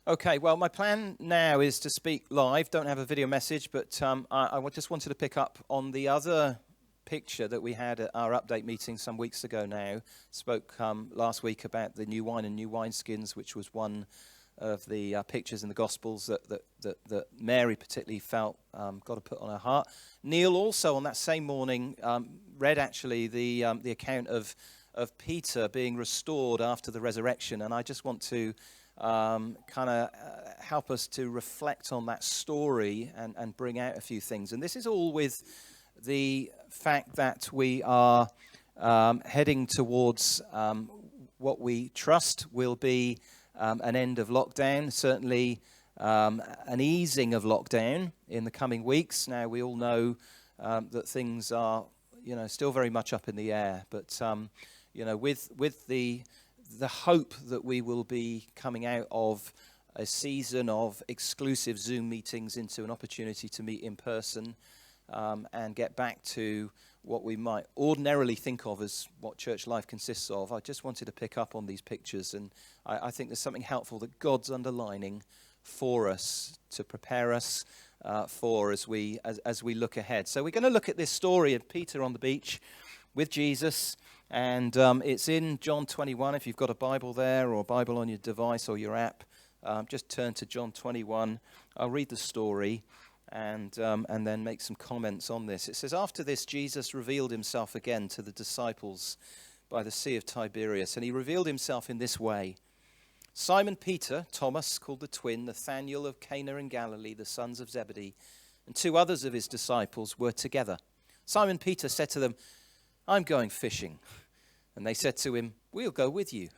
Okay, well, my plan now is to speak live. Don't have a video message, but just wanted to pick up on the other picture that we had at our update meeting some weeks ago now. Spoke last week about the new wine and new wineskins, which was one of the pictures in the Gospels that Mary particularly felt God had put on her heart. Neil also on that same morning read actually the account of Peter being restored after the resurrection, and I just want to help us to reflect on that story and bring out a few things. And this is all with the fact that we are heading towards what we trust will be an end of lockdown, certainly an easing of lockdown in the coming weeks. Now, we all know that things are, still very much up in the air, but, with the hope that we will be coming out of a season of exclusive Zoom meetings into an opportunity to meet in person and get back to what we might ordinarily think of as what church life consists of. I just wanted to pick up on these pictures, and I think there's something helpful that God's underlining for us to prepare us for as we look ahead. So we're going to look at this story of Peter on the beach with Jesus. And it's in John 21. If you've got a Bible there or a Bible on your device or your app, just turn to John 21. I'll read the story and then make some comments on this. It says, "After this, Jesus revealed himself again to the disciples by the Sea of Tiberias, and he revealed himself in this way. Simon Peter, Thomas, called the twin, Nathanael of Cana in Galilee, the sons of Zebedee, and two others of his disciples were together. Simon Peter said to them, 'I'm going fishing.' And they said to him, 'We'll go with you.'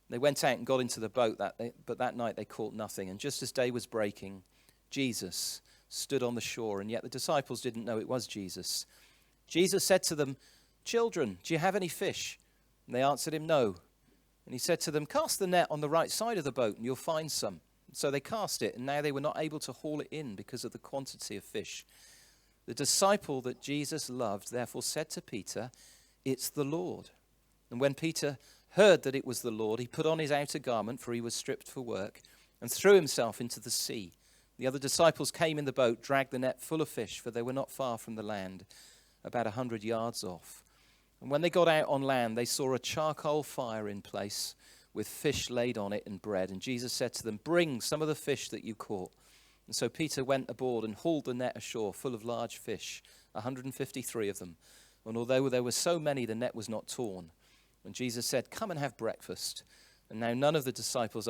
They went out and got into the boat, but that night they caught nothing. And just as day was breaking, Jesus stood on the shore, and yet the disciples didn't know it was Jesus. Jesus said to them, 'Children, do you have any fish?' And they answered him, 'No.' And he said to them, 'Cast the net on the right side of the boat, and you'll find some.' And so they cast it, and now they were not able to haul it in because of the quantity of fish. The disciple that Jesus loved therefore said to Peter, 'It's the Lord.' And when Peter heard that it was the Lord, he put on his outer garment, for he was stripped for work, and threw himself into the sea. The other disciples came in the boat, dragged the net full of fish, for they were not far from the land, about 100 yards off. And when they got out on land, they saw a charcoal fire in place, with fish laid on it and bread. And Jesus said to them, 'Bring some of the fish that you caught.' And so Peter went aboard and hauled the net ashore full of large fish, 153 of them. And although there were so many, the net was not torn. And Jesus said, 'Come and have breakfast.' And now none of the disciples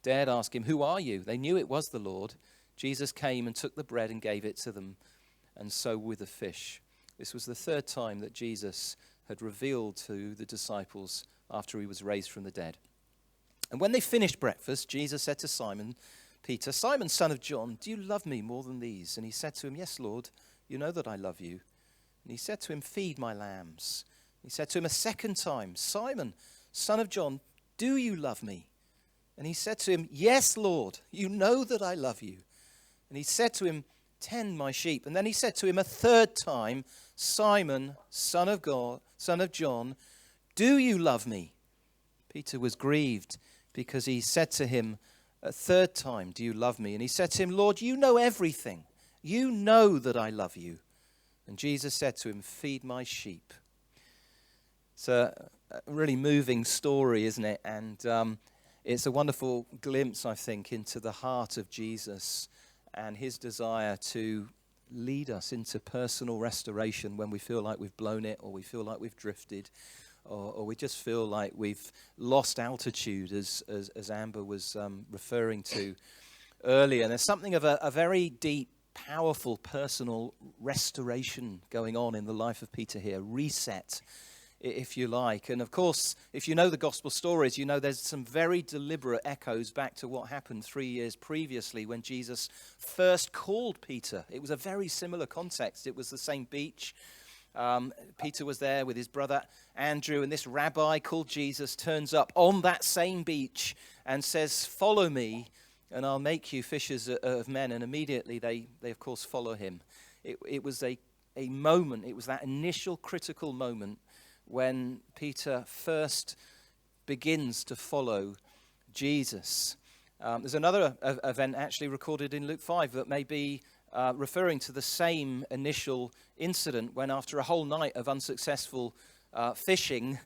dared ask him, 'Who are you?' They knew it was the Lord. Jesus came and took the bread and gave it to them, and so with the fish." This was the third time that Jesus had revealed to the disciples after he was raised from the dead. And when they finished breakfast, Jesus said to Simon Peter, "Simon, son of John, do you love me more than these?" And he said to him, "Yes, Lord, you know that I love you." And he said to him, "Feed my lambs." He said to him a second time, "Simon, son of John, do you love me?" And he said to him, "Yes, Lord, you know that I love you." And he said to him, "Tend my sheep." And then he said to him a third time, "Simon, son of John, do you love me?" Peter was grieved because he said to him a third time, "Do you love me?" And he said to him, "Lord, you know everything. You know that I love you." And Jesus said to him, "Feed my sheep." It's a really moving story, isn't it? And it's a wonderful glimpse, I think, into the heart of Jesus and his desire to lead us into personal restoration when we feel like we've blown it, or we feel like we've drifted, or we just feel like we've lost altitude, as Amber was referring to earlier. And there's something of a very deep, powerful personal restoration going on in the life of Peter here, reset, if you like. And of course, if you know the gospel stories, you know there's some very deliberate echoes back to what happened 3 years previously when Jesus first called Peter. It was a very similar context. It was the same beach. Peter was there with his brother Andrew, and this rabbi called Jesus turns up on that same beach and says, "Follow me, and I'll make you fishers of men." And immediately they of course follow him. It was a moment, it was that initial critical moment when Peter first begins to follow Jesus. There's another event actually recorded in Luke 5 that may be referring to the same initial incident when, after a whole night of unsuccessful fishing,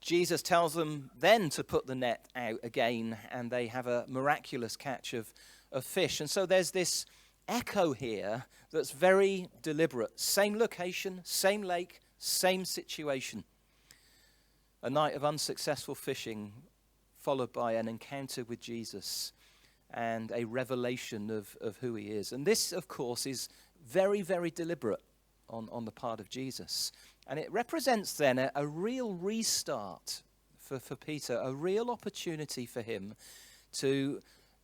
Jesus tells them then to put the net out again, and they have a miraculous catch of fish. And so there's this echo here that's very deliberate. Same location, same lake, same situation. A night of unsuccessful fishing followed by an encounter with Jesus and a revelation of who he is. And this, of course, is very, very deliberate on the part of Jesus. And it represents then a real restart for Peter, a real opportunity for him to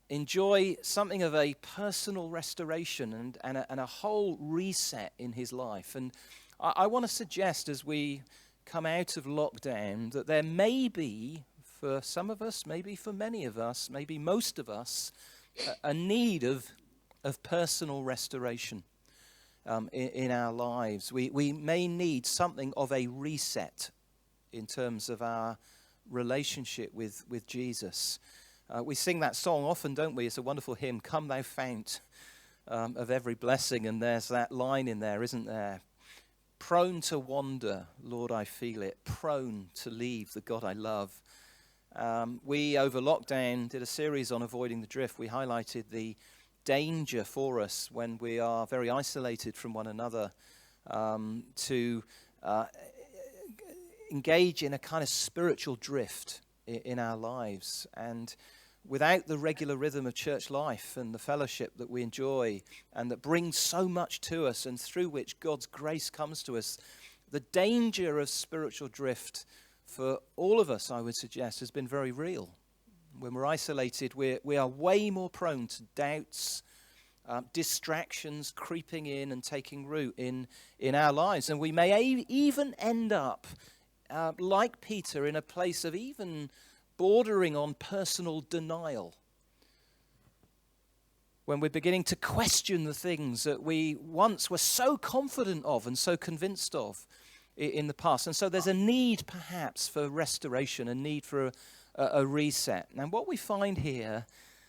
enjoy something of a personal restoration and a whole reset in his life. And I want to suggest, as we come out of lockdown, that there may be, for some of us, maybe for many of us, maybe most of us, a need of personal restoration in our lives. We may need something of a reset in terms of our relationship with Jesus. We sing that song often, don't we? It's a wonderful hymn, "Come Thou Fount of Every Blessing," and there's that line in there, isn't there? Prone to wander, Lord, I feel it. Prone to leave the God I love. We, over lockdown, did a series on avoiding the drift. We highlighted the danger for us when we are very isolated from one another to engage in a kind of spiritual drift in our lives. And without the regular rhythm of church life and the fellowship that we enjoy and that brings so much to us and through which God's grace comes to us, the danger of spiritual drift for all of us, I would suggest, has been very real. When we're isolated, we are way more prone to doubts, distractions creeping in and taking root in our lives. And we may even end up, like Peter, in a place of even bordering on personal denial. When we're beginning to question the things that we once were so confident of and so convinced of in the past. And so there's a need perhaps for restoration, a need for a reset. And what we find here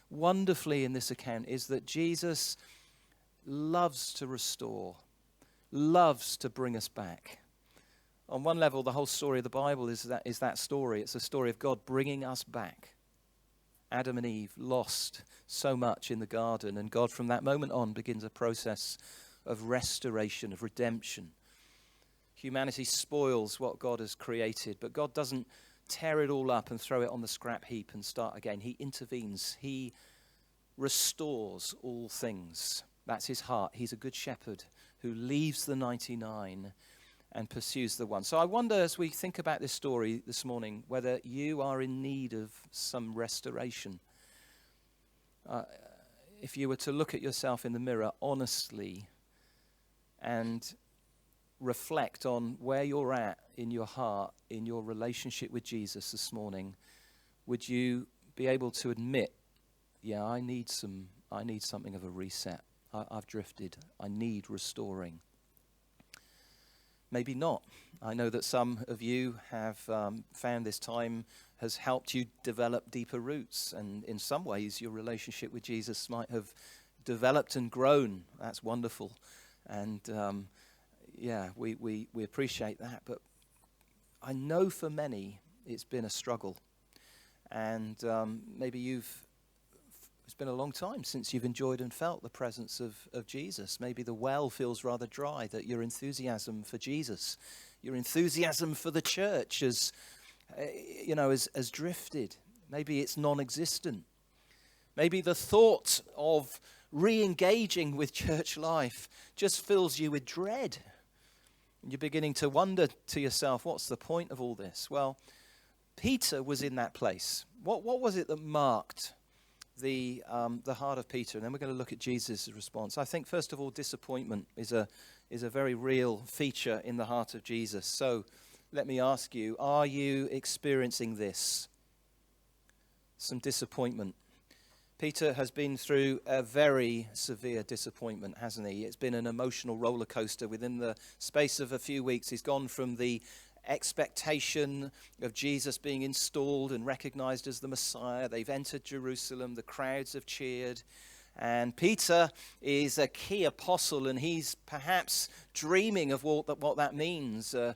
wonderfully in this account is that Jesus loves to restore, loves to bring us back. On one level, the whole story of the Bible is that story. It's a story of God bringing us back. Adam and Eve lost so much in the garden, and God from that moment on begins a process of restoration, of redemption. Humanity spoils what God has created, but God doesn't tear it all up and throw it on the scrap heap and start again. He intervenes. He restores all things. That's his heart. He's a good shepherd who leaves the 99 and pursues the one. So I wonder, as we think about this story this morning, whether you are in need of some restoration. If you were to look at yourself in the mirror honestly and reflect on where you're at in your heart, in your relationship with Jesus this morning, would you be able to admit, yeah, I need something of a reset. I've drifted. I need restoring. Maybe not. I know that some of you have found this time has helped you develop deeper roots, and in some ways your relationship with Jesus might have developed and grown. That's wonderful, and we appreciate that. But I know for many it's been a struggle, and maybe it's been a long time since you've enjoyed and felt the presence of Jesus. Maybe the well feels rather dry, that your enthusiasm for Jesus, your enthusiasm for the church has drifted. Maybe it's non-existent. Maybe the thought of re-engaging with church life just fills you with dread. You're beginning to wonder to yourself, what's the point of all this? Well, Peter was in that place. What was it that marked the heart of Peter? And then we're going to look at Jesus' response. I think, first of all, disappointment is a very real feature in the heart of Jesus. So let me ask you, are you experiencing this? Some disappointment. Peter has been through a very severe disappointment, hasn't he? It's been an emotional roller coaster within the space of a few weeks. He's gone from the expectation of Jesus being installed and recognized as the Messiah. They've entered Jerusalem. The crowds have cheered. And Peter is a key apostle, and he's perhaps dreaming of what that means, a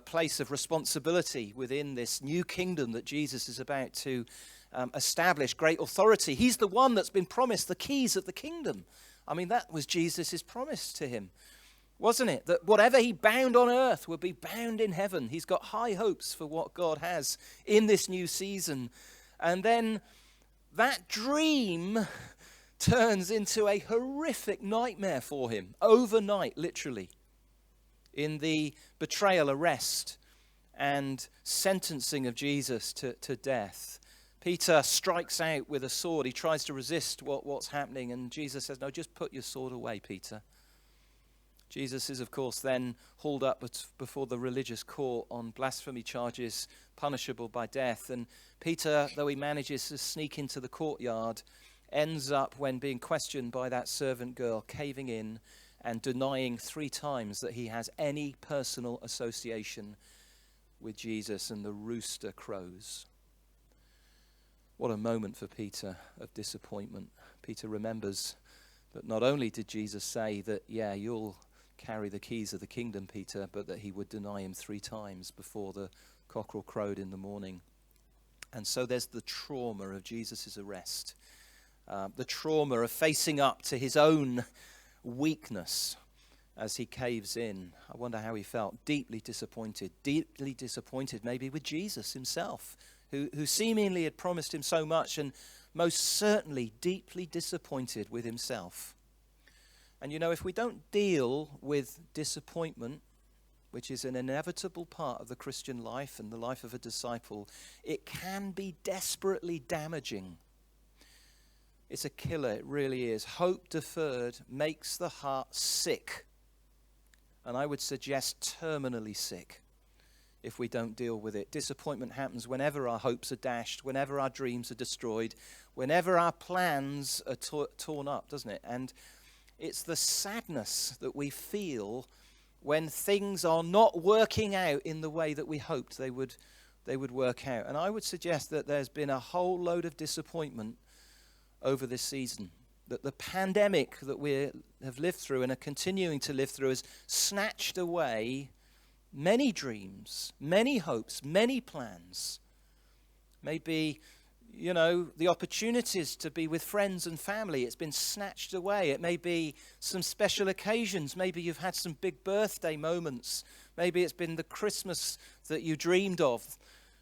place of responsibility within this new kingdom that Jesus is about to establish, great authority. He's the one that's been promised the keys of the kingdom. I mean, that was Jesus' promise to him, wasn't it? That whatever he bound on earth would be bound in heaven. He's got high hopes for what God has in this new season. And then that dream turns into a horrific nightmare for him, overnight, literally, in the betrayal, arrest, and sentencing of Jesus to death. Peter strikes out with a sword. He tries to resist what's happening, and Jesus says, no, just put your sword away, Peter. Jesus is, of course, then hauled up before the religious court on blasphemy charges, punishable by death. And Peter, though he manages to sneak into the courtyard, ends up, when being questioned by that servant girl, caving in and denying 3 times that he has any personal association with Jesus, and the rooster crows. What a moment for Peter of disappointment. Peter remembers that not only did Jesus say that, yeah, you'll carry the keys of the kingdom, Peter, but that he would deny him 3 times before the cockerel crowed in the morning. And so there's the trauma of Jesus' arrest, the trauma of facing up to his own weakness as he caves in. I wonder how he felt. Deeply disappointed maybe with Jesus himself, who seemingly had promised him so much, and most certainly deeply disappointed with himself. And if we don't deal with disappointment, which is an inevitable part of the Christian life and the life of a disciple, it can be desperately damaging. It's a killer, it really is. Hope deferred makes the heart sick, and I would suggest terminally sick, if we don't deal with it. Disappointment happens whenever our hopes are dashed, whenever our dreams are destroyed, whenever our plans are torn up, doesn't it? And it's the sadness that we feel when things are not working out in the way that we hoped they would work out. And I would suggest that there's been a whole load of disappointment over this season, that the pandemic that we have lived through and are continuing to live through has snatched away many dreams, many hopes, many plans. Maybe, the opportunities to be with friends and family, it's been snatched away. It may be some special occasions. Maybe you've had some big birthday moments. Maybe it's been the Christmas that you dreamed of.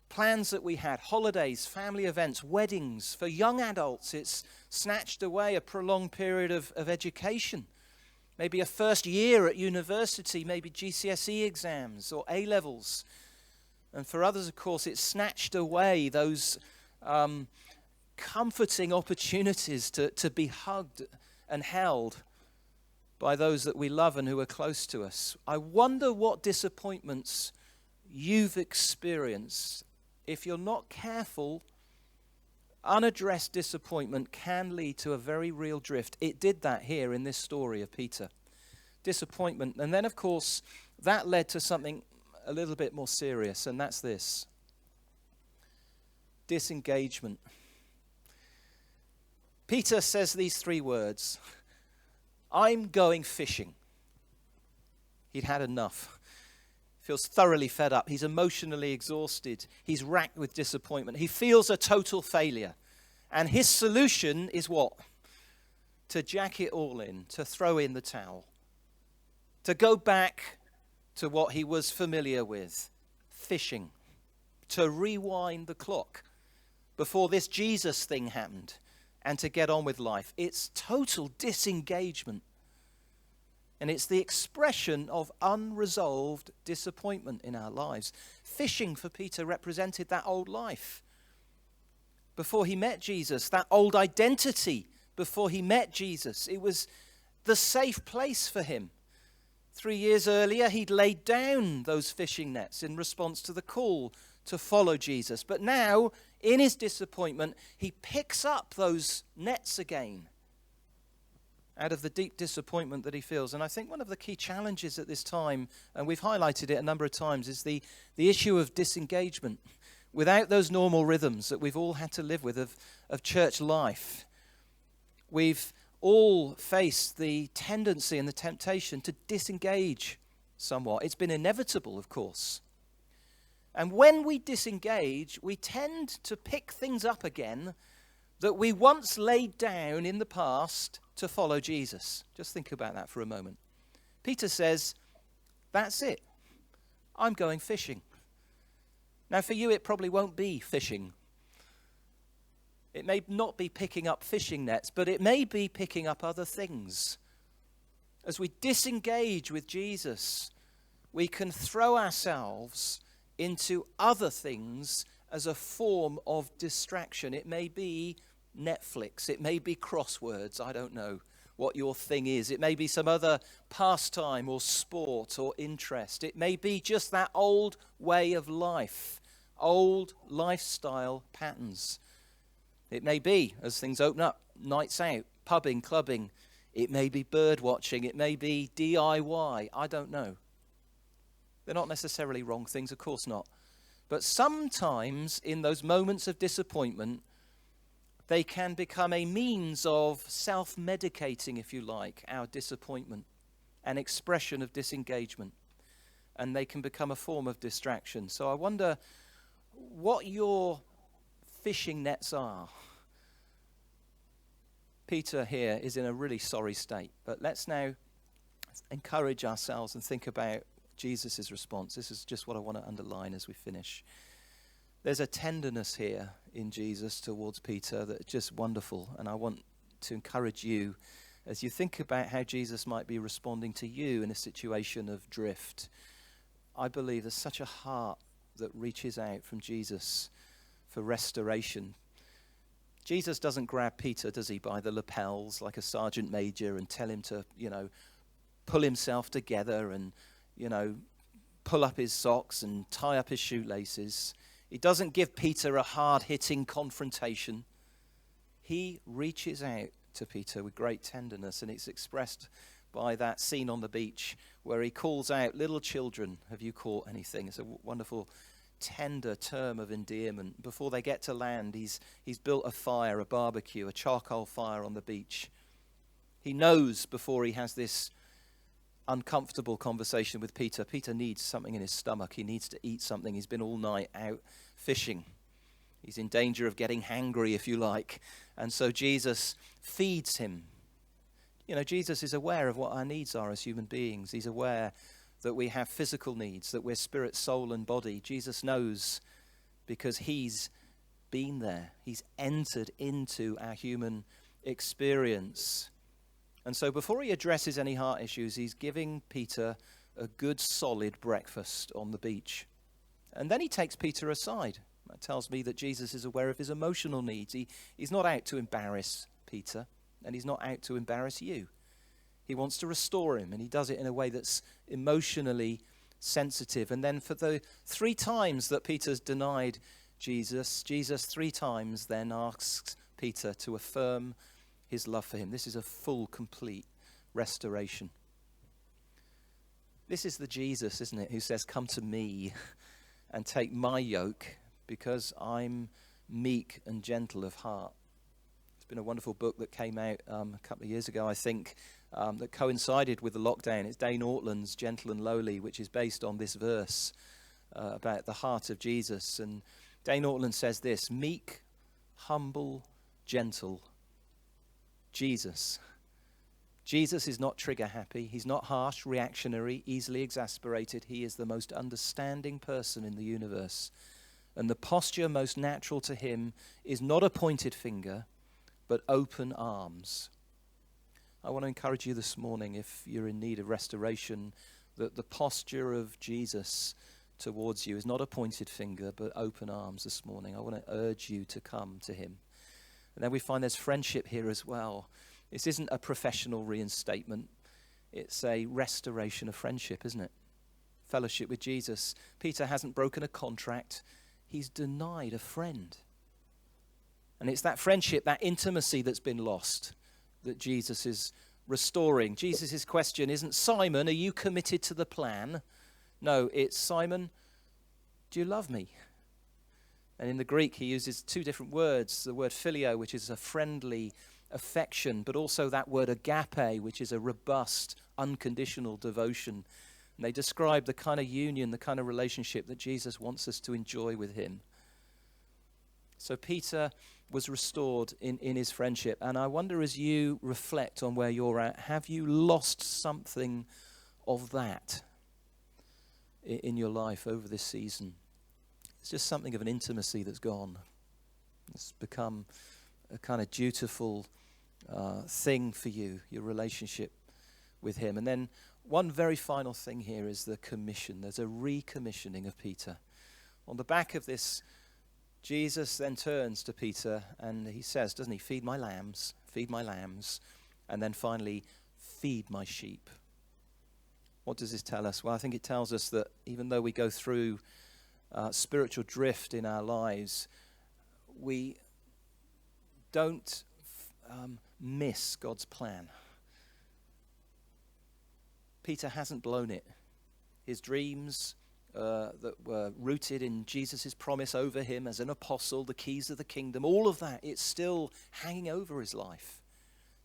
Plans that we had, holidays, family events, weddings. For young adults, it's snatched away a prolonged period of education. Maybe a first year at university, maybe GCSE exams or A-levels. And for others, of course, it's snatched away those comforting opportunities to be hugged and held by those that we love and who are close to us. I wonder what disappointments you've experienced. If you're not careful, unaddressed disappointment can lead to a very real drift. It did that here in this story of Peter. Disappointment. And then, of course, that led to something a little bit more serious, and that's this. Disengagement. Peter says these 3 words. I'm going fishing. He'd had enough. Feels thoroughly fed up. He's emotionally exhausted. He's racked with disappointment. He feels a total failure. And his solution is what? To jack it all in, to throw in the towel, to go back to what he was familiar with, fishing, to rewind the clock before this Jesus thing happened, and to get on with life. It's total disengagement. And it's the expression of unresolved disappointment in our lives. Fishing for Peter represented that old life before he met Jesus, that old identity before he met Jesus. It was the safe place for him. 3 years earlier, he'd laid down those fishing nets in response to the call to follow Jesus. But now, in his disappointment, he picks up those nets again. out of the deep disappointment that he feels. And I think one of the key challenges at this time, and we've highlighted it a number of times, is the issue of disengagement. Without those normal rhythms that we've all had to live with of church life, we've all faced the tendency and the temptation to disengage somewhat. It's been inevitable, of course. And when we disengage, we tend to pick things up again that we once laid down in the past to follow Jesus. Just think about that for a moment. Peter says, that's it. I'm going fishing. Now, for you, it probably won't be fishing. It may not be picking up fishing nets, but it may be picking up other things. As we disengage with Jesus, we can throw ourselves into other things as a form of distraction. It may be Netflix. It may be crosswords. I don't know what your thing is. It may be some other pastime or sport or interest. It may be just that old way of life, old lifestyle patterns. It may be, as things open up, nights out, pubbing, clubbing. It may be bird watching. It may be DIY. I don't know. They're not necessarily wrong things, of course not. But sometimes in those moments of disappointment, they can become a means of self-medicating, if you like, our disappointment, an expression of disengagement. And they can become a form of distraction. So I wonder what your fishing nets are. Peter here is in a really sorry state. But let's now encourage ourselves and think about Jesus' response. This is just what I want to underline as we finish. There's a tenderness here in Jesus towards Peter that's just wonderful. And I want to encourage you as you think about how Jesus might be responding to you in a situation of drift. I believe there's such a heart that reaches out from Jesus for restoration. Jesus doesn't grab Peter, does he, by the lapels like a sergeant major and tell him to, pull himself together and, pull up his socks and tie up his shoelaces. He doesn't give Peter a hard-hitting confrontation. He reaches out to Peter with great tenderness, and it's expressed by that scene on the beach where he calls out, "Little children, have you caught anything?" It's a wonderful, tender term of endearment. Before they get to land, he's built a fire, a barbecue, a charcoal fire on the beach. He knows before he has this uncomfortable conversation with Peter. Peter needs something in his stomach. He needs to eat something. He's been all night out fishing. He's in danger of getting hangry, if you like. And so Jesus feeds him. Jesus is aware of what our needs are as human beings. He's aware that we have physical needs, that we're spirit, soul, and body. Jesus knows because he's been there. He's entered into our human experience. And so before he addresses any heart issues, he's giving Peter a good solid breakfast on the beach. And then he takes Peter aside. That tells me that Jesus is aware of his emotional needs. He's not out to embarrass Peter, and he's not out to embarrass you. He wants to restore him, and he does it in a way that's emotionally sensitive. And then for the 3 times that Peter's denied Jesus 3 times then asks Peter to affirm his love for him. This is a full, complete restoration. This is the Jesus, isn't it, who says, "Come to me and take my yoke because I'm meek and gentle of heart." It's been a wonderful book that came out a couple of years ago, I think, that coincided with the lockdown. It's Dane Ortland's Gentle and Lowly, which is based on this verse about the heart of Jesus. And Dane Ortland says this: meek, humble, gentle. Jesus. Jesus is not trigger happy. He's not harsh, reactionary, easily exasperated. He is the most understanding person in the universe. And the posture most natural to him is not a pointed finger, but open arms. I want to encourage you this morning, if you're in need of restoration, that the posture of Jesus towards you is not a pointed finger, but open arms this morning. I want to urge you to come to him. And then we find there's friendship here as well. This isn't a professional reinstatement. It's a restoration of friendship, isn't it? Fellowship with Jesus. Peter hasn't broken a contract. He's denied a friend. And it's that friendship, that intimacy that's been lost that Jesus is restoring. Jesus' question isn't, Simon, are you committed to the plan? No, it's, Simon, do you love me? And in the Greek, he uses two different words, the word phileo, which is a friendly affection, but also that word agape, which is a robust, unconditional devotion. And they describe the kind of union, the kind of relationship that Jesus wants us to enjoy with him. So Peter was restored in his friendship. And I wonder, as you reflect on where you're at, have you lost something of that in your life over this season? It's just something of an intimacy that's gone. It's become a kind of dutiful thing for you, your relationship with him. And then one very final thing here is the commission. There's a recommissioning of Peter. On the back of this, Jesus then turns to Peter and he says, doesn't he, feed my lambs, and then finally, feed my sheep. What does this tell us? Well, I think it tells us that even though we go through spiritual drift in our lives, we don't miss God's plan. Peter hasn't blown it. His dreams that were rooted in Jesus' promise over him as an apostle, the keys of the kingdom, all of that, it's still hanging over his life.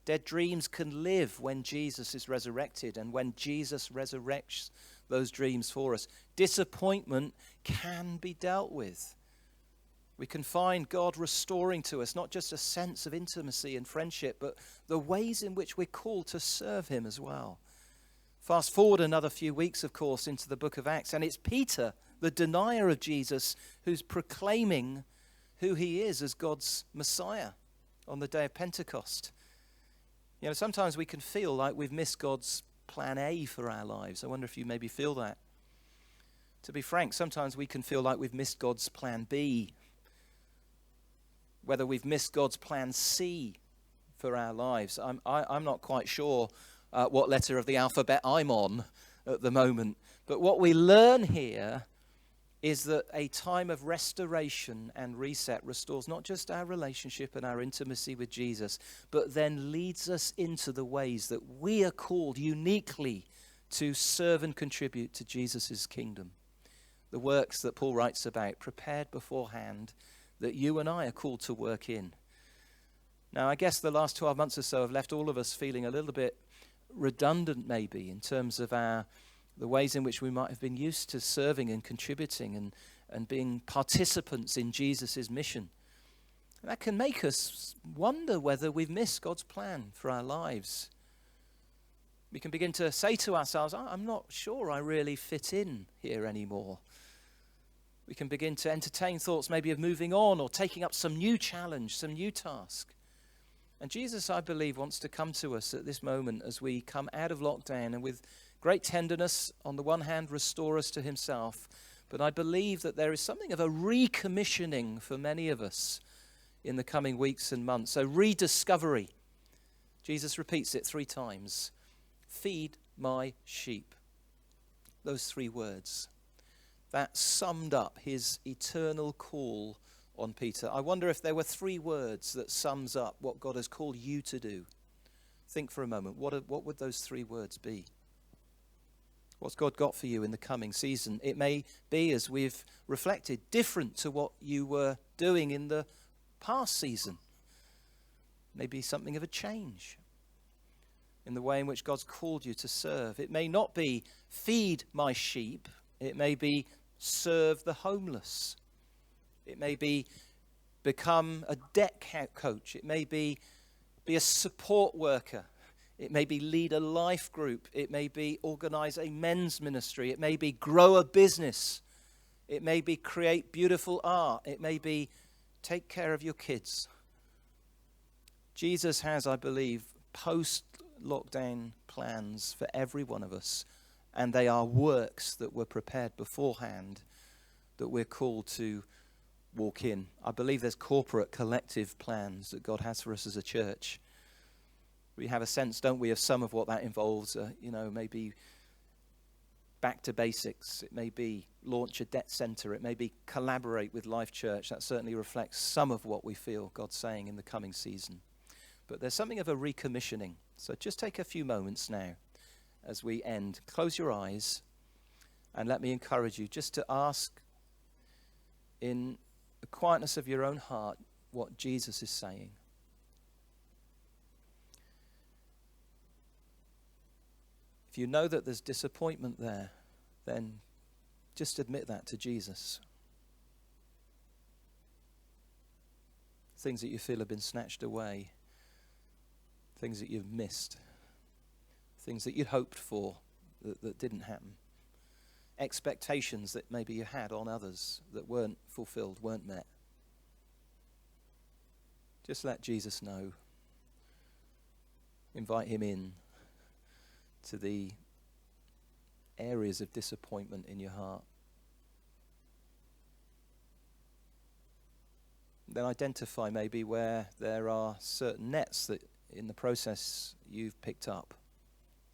Dead dreams can live when Jesus is resurrected, and when Jesus resurrects those dreams for us, disappointment can be dealt with. We can find God restoring to us not just a sense of intimacy and friendship, but the ways in which we're called to serve him as well. Fast forward another few weeks, of course, into the book of Acts, and it's Peter, the denier of Jesus, who's proclaiming who he is as God's Messiah on the day of Pentecost. You know, sometimes we can feel like we've missed God's plan A for our lives. I wonder if you maybe feel that. To be frank, sometimes we can feel like we've missed God's plan B, whether we've missed God's plan C for our lives. I'm not quite sure what letter of the alphabet I'm on at the moment. But what we learn here is that a time of restoration and reset restores not just our relationship and our intimacy with Jesus, but then leads us into the ways that we are called uniquely to serve and contribute to Jesus' kingdom. The works that Paul writes about, prepared beforehand, that you and I are called to work in. Now, I guess the last 12 months or so have left all of us feeling a little bit redundant maybe in terms of the ways in which we might have been used to serving and contributing and being participants in Jesus' mission. And that can make us wonder whether we've missed God's plan for our lives. We can begin to say to ourselves, I'm not sure I really fit in here anymore. We can begin to entertain thoughts maybe of moving on or taking up some new challenge, some new task. And Jesus, I believe, wants to come to us at this moment as we come out of lockdown and with great tenderness, on the one hand, restore us to himself. But I believe that there is something of a recommissioning for many of us in the coming weeks and months. A rediscovery. Jesus repeats it 3 times. Feed my sheep. Those 3 words. That summed up his eternal call on Peter. I wonder if there were 3 words that sums up what God has called you to do. Think for a moment. What would those 3 words be? What's God got for you in the coming season? It may be, as we've reflected, different to what you were doing in the past season. Maybe something of a change in the way in which God's called you to serve. It may not be feed my sheep. It may be serve the homeless. It may be become a deck coach. It may be a support worker. It may be lead a life group. It may be organize a men's ministry. It may be grow a business. It may be create beautiful art. It may be take care of your kids. Jesus has, I believe, post-lockdown plans for every one of us. And they are works that were prepared beforehand that we're called to walk in. I believe there's corporate, collective plans that God has for us as a church. We have a sense, don't we, of some of what that involves. Maybe back to basics. It may be launch a debt center. It may be collaborate with Life Church. That certainly reflects some of what we feel God's saying in the coming season. but there's something of a recommissioning. So just take a few moments now as we end. Close your eyes and let me encourage you just to ask in the quietness of your own heart what Jesus is saying. If you know that there's disappointment there, then just admit that to Jesus. Things that you feel have been snatched away, things that you've missed, things that you'd hoped for that didn't happen, expectations that maybe you had on others that weren't fulfilled, weren't met. Just let Jesus know. Invite him in to the areas of disappointment in your heart. Then identify maybe where there are certain nets that in the process you've picked up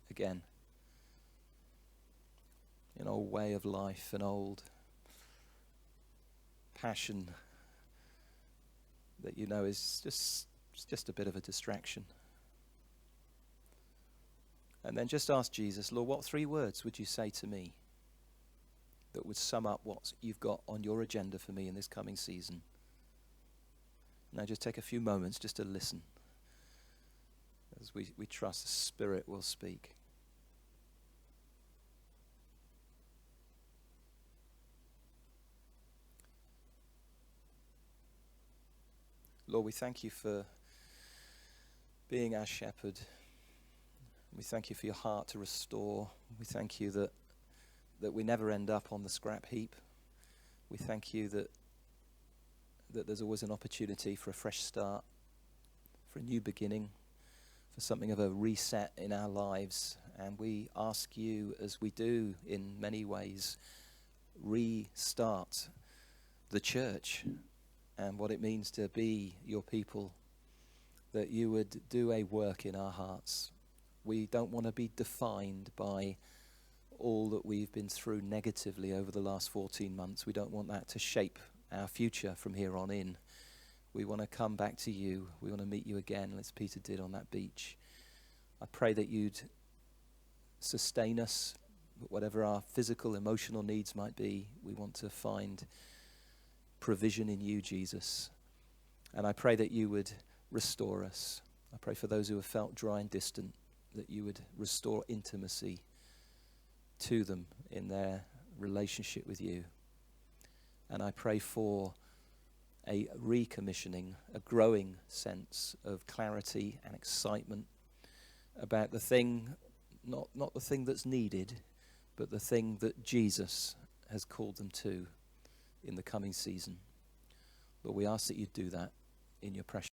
again. An old way of life, an old passion that you know is just a bit of a distraction. And then just ask Jesus, Lord, what 3 words would you say to me that would sum up what you've got on your agenda for me in this coming season? Now just take a few moments just to listen as we trust the Spirit will speak. Lord, we thank you for being our shepherd. We thank you for your heart to restore. We thank you that we never end up on the scrap heap. We thank you that there's always an opportunity for a fresh start, for a new beginning, for something of a reset in our lives. And we ask you, as we do in many ways, restart the church and what it means to be your people, that you would do a work in our hearts. We don't want to be defined by all that we've been through negatively over the last 14 months. We don't want that to shape our future from here on in. We want to come back to you. We want to meet you again, as Peter did on that beach. I pray that you'd sustain us, whatever our physical, emotional needs might be. We want to find provision in you, Jesus. And I pray that you would restore us. I pray for those who have felt dry and distant, that you would restore intimacy to them in their relationship with you. And I pray for a recommissioning, a growing sense of clarity and excitement about the thing, not the thing that's needed, but the thing that Jesus has called them to in the coming season. Lord, we ask that you do that in your precious